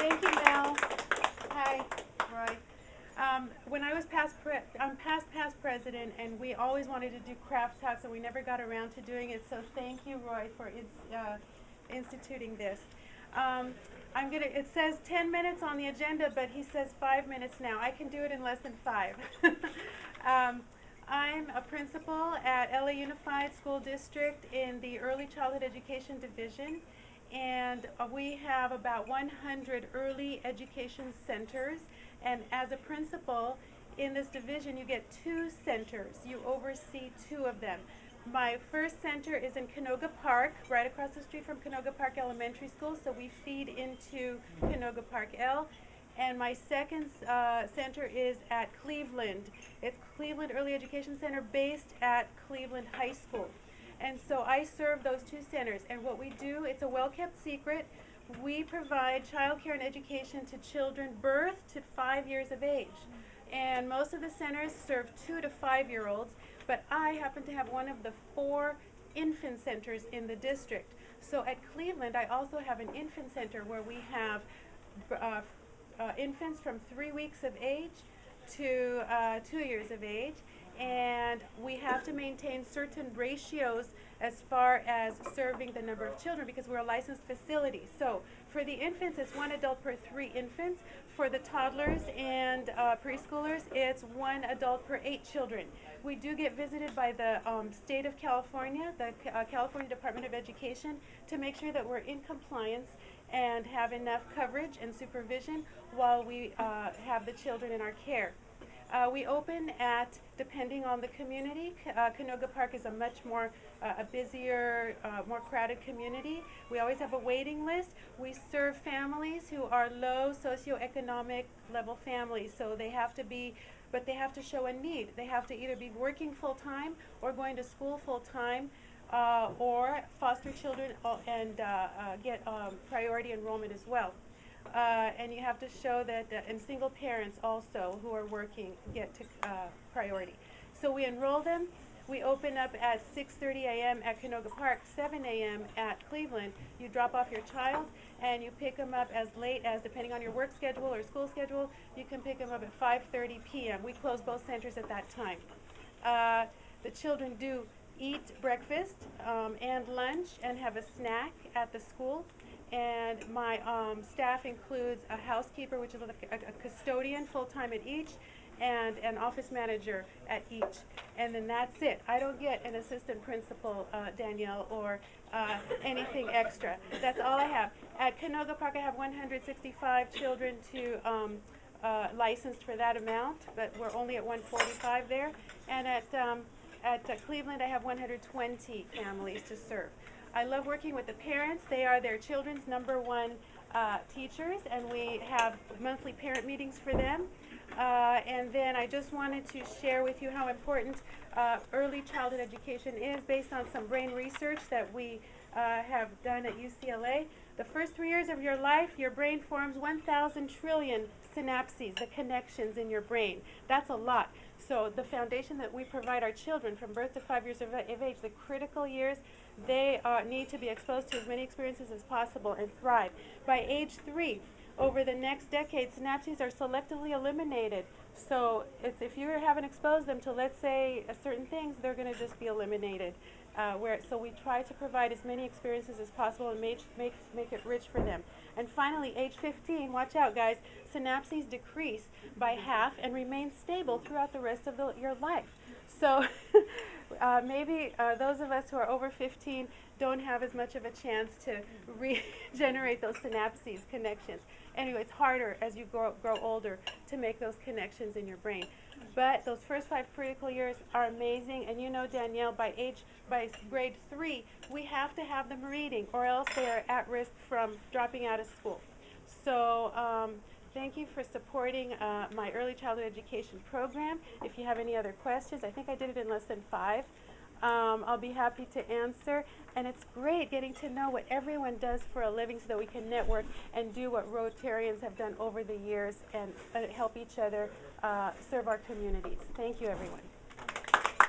Thank you, Mel. Hi, Roy. When I was I'm past president, and we always wanted to do craft talks, and we never got around to doing it. So thank you, Roy, for instituting this. It says 10 minutes on the agenda, but he says 5 minutes now. I can do it in less than 5. I'm a principal at LA Unified School District in the Early Childhood Education Division, and we have about 100 early education centers. And as a principal in this division, you get 2 centers. You oversee 2 of them. My first center is in Canoga Park, right across the street from Canoga Park Elementary School, so we feed into Canoga Park L. And my second center is at Cleveland. It's Cleveland Early Education Center based at Cleveland High School. And so I serve those 2 centers. And what we do, it's a well-kept secret. We provide child care and education to children birth to 5 years of age. And most of the centers serve 2 to 5-year-olds, but I happen to have one of the 4 infant centers in the district. So at Cleveland, I also have an infant center where we have infants from 3 weeks of age to 2 years of age, and we have to maintain certain ratios as far as serving the number of children because we're a licensed facility. So for the infants, it's 1 adult per 3 infants. For the toddlers and preschoolers, it's 1 adult per 8 children. We do get visited by the state of California, the California Department of Education, to make sure that we're in compliance and have enough coverage and supervision while we have the children in our care. We open at, depending on the community, Canoga Park is a much more, a busier, more crowded community. We always have a waiting list. We serve families who are low socioeconomic level families, so they have to be, but they have to show a need. They have to either be working full-time or going to school full-time, or foster children and get priority enrollment as well. And you have to show that, and single parents also who are working get to priority. So we enroll them. We open up at 6:30 a.m. at Canoga Park, 7 a.m. at Cleveland. You drop off your child and you pick them up as late as, depending on your work schedule or school schedule, you can pick them up at 5:30 p.m. We close both centers at that time. The children do eat breakfast and lunch and have a snack at the school. And my staff includes a housekeeper, which is a custodian full-time at each, and an office manager at each. And then that's it. I don't get an assistant principal, Danielle, or anything extra. That's all I have. At Canoga Park, I have 165 children to licensed for that amount, but we're only at 145 there. And at Cleveland, I have 120 families to serve. I love working with the parents. They are their children's #1 teachers, and we have monthly parent meetings for them. And then I just wanted to share with you how important early childhood education is based on some brain research that we have done at UCLA. The first 3 years of your life, your brain forms 1,000 trillion synapses, the connections in your brain. That's a lot. So the foundation that we provide our children from birth to 5 years of age, the critical years, they need to be exposed to as many experiences as possible and thrive. By age 3, over the next decade, synapses are selectively eliminated. So if you haven't exposed them to, let's say, certain things, they're going to just be eliminated. So we try to provide as many experiences as possible and make it rich for them. And finally, age 15, watch out guys, synapses decrease by half and remain stable throughout the rest of your life. So maybe those of us who are over 15 don't have as much of a chance to regenerate those synapses, connections. Anyway, it's harder as you grow older to make those connections in your brain. But those first 5 critical years are amazing, and you know, Danielle, by grade 3, we have to have them reading, or else they are at risk from dropping out of school. So thank you for supporting my early childhood education program. If you have any other questions, I think I did it in less than 5. I'll be happy to answer. And it's great getting to know what everyone does for a living so that we can network and do what Rotarians have done over the years and help each other serve our communities. Thank you, everyone.